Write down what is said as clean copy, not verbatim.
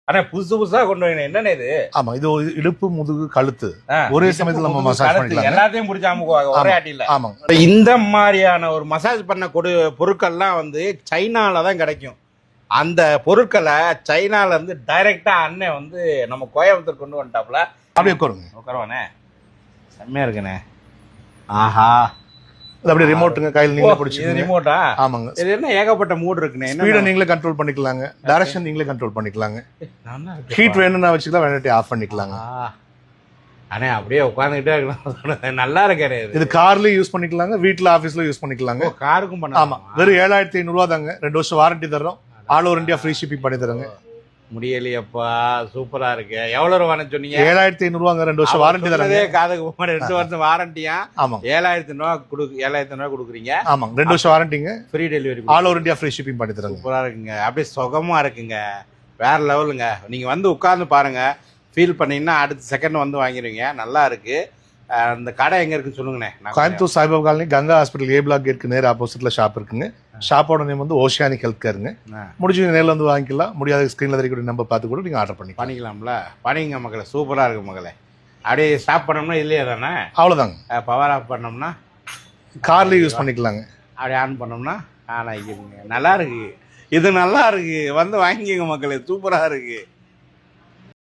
ஆனா புதுசா கொண்டு வரீங்க என்னன்னு இது? ஆமா, இது ஒரு இடுப்பு, முதுகு, கழுத்து ஒரே சமயத்துல நம்ம மசாஜ் பண்ணிக்கலாம். எல்லாத்தையும் முடிச்சு அமுக்குவாங்க ஒரே ஆட்டில. ஆமாங்க. இந்த மாதிரியான ஒரு மசாஜ் பண்ண பொருட்கள்லாம் வந்து சைனால தான் கிடைக்கும். அந்த பொருட்களை சைனால இருந்து டைரக்டா அண்ணன் வந்து நம்ம கோயம்புத்தூர் கொண்டு வந்துட்டாப்ல. அப்படியே உட்காருங்க. உட்காருவானே, செம்மையா இருக்குண்ணே. ஆஹா, அது அப்படியே ரிமோட்டுங்க, கையில் நீங்களே பிடிச்சிங்க. ரிமோட்டா? ஆமாங்க. இது என்ன ஏகப்பட்ட மூட் இருக்குண்ணே. ஸ்பீடை நீங்களே கண்ட்ரோல் பண்ணிக்கலாங்க, டைரக்ஷன் நீங்களே கண்ட்ரோல் பண்ணிக்கலாங்க. ஹீட் வேணும்னா வச்சுக்கலாம், வேணாட்டி ஆஃப் பண்ணிக்கலாங்க. அண்ணே அப்படியே உட்காந்துக்கிட்டே இருக்கலாம். நல்லா இருக்கே. இது கார்லயும் யூஸ் பண்ணிக்கலாங்க, வீட்டுல ஆபீஸ்ல யூஸ் பண்ணிக்கலாங்க. காருக்கும் பண்ணலாம். ஆமா, வெறும் 7500 ரூபா தாங்க. 2 வருஷம் வாரண்டி தர்றோம். All over India free shipping பண்ணி தரோங்க. முடியலையப்பா, சூப்பரா இருக்கு. எவ்வளவு ரூபான்னு சொன்னீங்க? 7500 ரூபாங்க. 2 வருஷம் வாரண்டி தராங்க. காதுக்கு 2 வருஷம் வாரண்டியா? ஆமா, 7000 ரூபாய் கொடுக்குறீங்க. ஆமாங்க, 2 வருஷம் வாரண்டிங்க, free delivery, all over India free shipping பண்ணி தராங்க. சூப்பரா இருக்குங்க. அப்படியே சுகமா இருக்குங்க, வேற லெவலுங்க. நீங்க வந்து உட்கார்ந்து பாருங்க, ஃபீல் பண்ணீங்கன்னா அடுத்த செகண்ட் வந்து வாங்கிடுவீங்க. நல்லா இருக்கு. அந்த கடை எங்க இருக்குன்னு சொல்லுங்கண்ணே. கோயம்புத்தூர் சாய்பாபா காலனி கங்கா ஹாஸ்பிட்டல் ஏ பிளாக் கேட்க்கு நேர் ஆப்போசிட்ல ஷாப் இருக்குங்க. ஷாப்போட நேம் வந்து ஓஷியானிக் ஹெல்த் கேருங்க. முடிஞ்சு நேரில் வந்து வாங்கிக்கலாம், முடியாத ஸ்க்ரீனில் தெரியக்கூடிய நம்பர் பார்த்து கூட நீங்கள் ஆர்டர் பண்ணிக்கலாம்ல. பண்ணிங்க மக்களை, சூப்பராக இருக்கு மக்களை. அப்படியே ஸ்டாப் பண்ணோம்னா இல்லையா தானே? அவ்வளோதாங்க. பவர் ஆஃப் பண்ணோம்னா கார்லேயும் யூஸ் பண்ணிக்கலாங்க. அப்படியே ஆன் பண்ணோம்னா ஆன் ஆகிக்குங்க. நல்லா இருக்கு, இது நல்லா இருக்கு. வந்து வாங்கிக்கோங்க மக்களே, சூப்பராக இருக்கு.